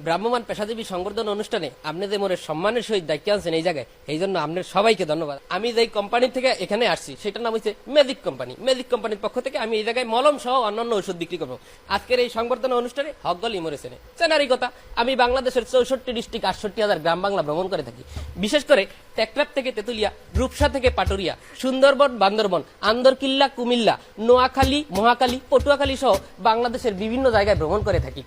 ভ্রাম্যমান পেশাজীবী সংবর্ধনা অনুষ্ঠানে আপনি যে মোরে সম্মানের সহিত দায়িত্ব আনছেন এই জায়গায়, এই জন্য আপনার সবাইকে ধন্যবাদ। আমি যেই কোম্পানি থেকে এখানে আসছি সেটার নাম হচ্ছে ম্যাজিক কোম্পানি। ম্যাজিক কোম্পানির পক্ষ থেকে আমি এই জায়গায় মলম সহ অন্যান্য ওষুধ বিক্রি করবো। আজকের এই সংবর্ধনা অনুষ্ঠানে হকগলি মরেছেন চেনারি কথা। আমি বাংলাদেশের 64 ডিস্ট্রিক্ট 68,000 গ্রাম বাংলা ভ্রমণ করে থাকি। বিশেষ করে টেকনাফ থেকে তেতুলিয়া, রূপসা থেকে পাটুরিয়া, সুন্দরবন, বান্দরবন, আন্দরকিল্লা, কুমিল্লা, নোয়াখালী, মহাখালী, পটুয়াখালী সহ বাংলাদেশের বিভিন্ন জায়গায় ভ্রমণ করে থাকি।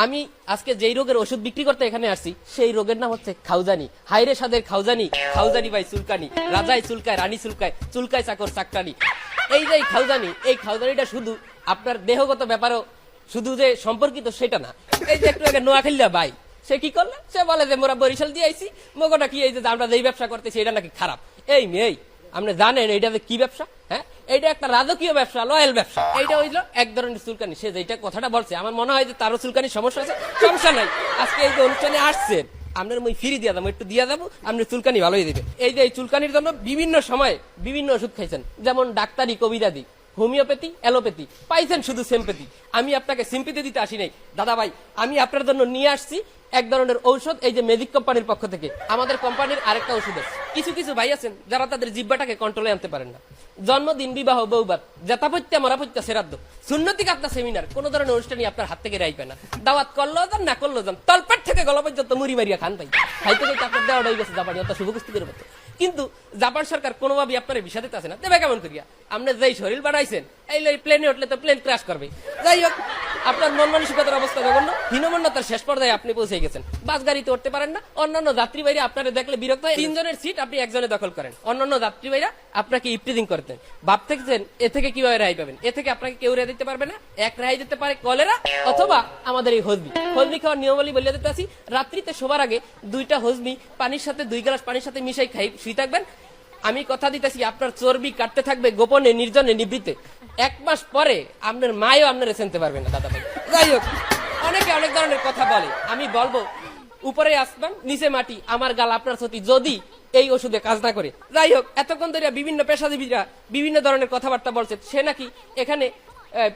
আমি আজকে যেই রোগের ওষুধ বিক্রি করতে এখানে আসছি সেই রোগের নাম হচ্ছে খাউজানি। হাইরে সাদের খাউজানি, খাউজানি ভাই চুলকানি, রাজাই চুলকায়, রানী চুলকায়, চুলকায় চাকর চাকরানি। এই যে খাউজানি, এই খাউজানিটা শুধু আপনার দেহগত ব্যাপারও শুধু যে সম্পর্কিত সেটা না। এই যে একটু আগে নোয়াখালীরা ভাই, সে কি করলে, সে বলে যে মোরা বরিশাল দিয়ে আইছি, মোগোটা কি এই যে আমরা যেই ব্যবসা করতেছি এটা নাকি খারাপ। এই মেয়ে আপনি জানেন এইটা যে কি ব্যবসা? হ্যাঁ, এইটা একটা রাজকীয় ব্যবসা, লয়াল ব্যবসা। এইটা হইলো এক ধরনের চুলকানি। সে যেটা কথাটা বলছে আমার মনে হয় যে তারও চুলকানির সমস্যা আছে। সমস্যা নাই, আজকে এই যে অনুষ্ঠানে আসছেন আপনার মই ফ্রি দিয়া যাবো, একটু দিয়া যাবো, আপনার চুলকানি ভালোই দিবে। এই যে এই চুলকানির জন্য বিভিন্ন সময় বিভিন্ন ওষুধ খাইছেন, যেমন ডাক্তারি, কবিরাজি, হোমিওপ্যাথি, অ্যালোপ্যাথি, পাইছেন শুধু সিম্পেথি। আমি আপনাকে সিম্পেথি দিতে আসি নাই দাদা ভাই, আমি আপনার জন্য নিয়ে আসছি এক ধরনের ঔষধ। এই যে ম্যাজিক কোম্পানির পক্ষ থেকে আমাদের কোম্পানির আরেকটা ওষুধ আছে। কিছু কিছু ভাই আছেন যারা তাদের জিহ্বাটাকে কন্ট্রোলে আনতে পারেন না। জন্মদিন, বিবাহ, বৌবাত, জেতাপত্যা, মরাপত্যা, শ্রাদ্ধ, সুন্নতি কাত্তা, সেমিনার, কোন ধরনের অনুষ্ঠানই আপনার হাত থেকে রাইবে না। দাওয়াত করলো যান, না করলো যান, তলপেট থেকে গলা পর্যন্ত মুড়ি মারিয়া খান ভাই। খাইতে খাইতে আপনার দেওয়া হয়ে গেছে জাপানি, অত শুভকুস্তিকের মতো। কিন্তু জাপান সরকার কোনোভাবে আপনার ভিসা দিতে আসে না, দেবে কেমন করিয়া? আপনি যেই শরীর বাড়াইছেন এই প্লেনে উঠলে তো প্লেন ক্র্যাশ করবে। যাই হোক, আপনার মন মানসিকতার অবস্থা জঘন্য, হীনমন্যতার শেষ পর্যায়ে আপনি পৌঁছে গেছেন। বাস গাড়িতে উঠতে পারেন না, অন্যান্য যাত্রী ভাইরা আপনারা দেখলে বিরক্ত হয়। 3 জনের সিট আপনি একজনে দখল করেন, অন্যান্য যাত্রী ভাইরা আপনাকে ইফটিজিং করতেন। ভাবতেছেন এ থেকে কিভাবে রেহাই পাবেন? এ থেকে আপনাকে কেউ রেহাই দিতে পারবে না। এক রেহাই দিতে পারে কলেরা অথবা আমাদের এই হজমি। হজমি খাওয়ার নিয়মাবলী বলে দিতে আসি, রাত্রিতে শোবার আগে 2টা হজমি পানির সাথে 2 গ্লাস পানির সাথে মিশাই খাই শুয়ে থাকবেন। আমি কথা দিতেছি আপনার চর্বি কাটতে থাকবে গোপনে, নির্জনে, নিবৃত্তে। 1 মাস পরে আপনার মায়ও আপনারা চিনতে পারবে না দাদা ভাই। যাই হোক, অনেকে অনেক ধরনের কথা বলে, আমি বলবো উপরে আসমান নিচে মাটি, আমার গাল আপনার সতী যদি এই ওষুধে কাজ না করে। যাই হোক, এতক্ষণ ধরে বিভিন্ন পেশাজীবীরা বিভিন্ন ধরনের কথাবার্তা বলছে। সে নাকি এখানে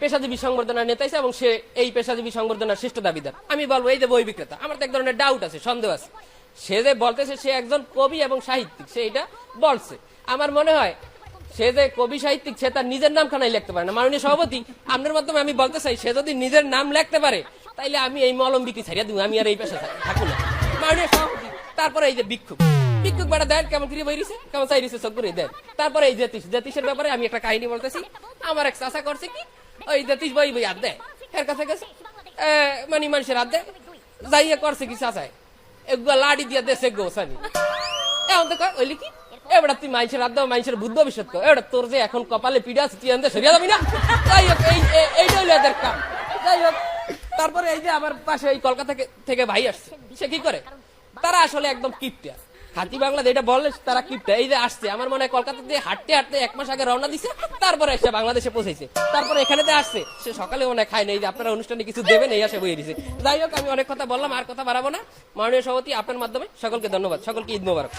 পেশাজীবী সংবর্ধনা নেতাইছে এবং সে এই পেশাজীবী সংবর্ধনার শ্রেষ্ঠ দাবিদার। আমি বলবো এই যে বই বিক্রেতা, আমার তো এক ধরনের ডাউট আছে, সন্দেহ আছে। সে যে বলতেছে সে একজন কবি এবং সাহিত্যিক, সে এটা বলছে। আমার মনে হয় সে যে কবি সাহিত্যিক সে তার নিজের নাম খানাই লিখতে পারে না। মাননীয় সভাপতি, আপনার মাধ্যমে আমি বলতে চাই, সে যদি নিজের নাম লিখতে পারে তাইলে আমি এই মলম বিক্রি ছাড়িয়ে দিব, আমি আর এই পেশা থাকুন না। মাননীয় সভাপতি, তারপরে এই যে ভিক্ষুক বেড়া দেন কেমন ফিরে বইছে, কেমন চাইছে চোখ করে দেন। তারপরে এই জ্যোতিষের ব্যাপারে আমি একটা কাহিনী বলতেছি। আমার এক চাষা করছে কি, ওই জ্যোতিষ বই হাত দেয়, এর কাছে গেছে মানে মানুষের হাত দেয়, যাইয়া করছে কি চাষায় এগুলো লাড়ি দিয়ে দেশে গোসানি। এখন তো কয় ওইলি কি এবার তুই মানুষের হাত দাও, মানুষের বুদ্ধ ভবিষ্যৎ কর, এবার তোর যে এখন কপালে পিড়া আছে তুই আনতে সরিয়া যাবি না। যাই হোক, এইটা হইলো এদের কাম। যাই হোক, তারপরে এই যে আমার পাশে এই কলকাতা থেকে ভাই আসছে, সে কি করে, তারা আসলে একদম কিপটা হাতি বাংলা যেটা বললে তারা কিপটা। এই যে আসছে, আমার মনে হয় কলকাতা দিয়ে হাঁটতে হাঁটতে 1 মাস আগে রওনা দিছে, তারপরে এসে বাংলাদেশে পৌঁছেছে, তারপরে এখানে আসছে। সে সকালে মনে খায় না, এই যে আপনারা অনুষ্ঠানে কিছু দেবেন এই আসে বইয়ে দিছে। যাই হোক, আমি অনেক কথা বললাম, আর কথা বাড়াবো না। মাননীয় সভাপতি, আপনার মাধ্যমে সকলকে ধন্যবাদ, সকলকে ঈদ মোবারক।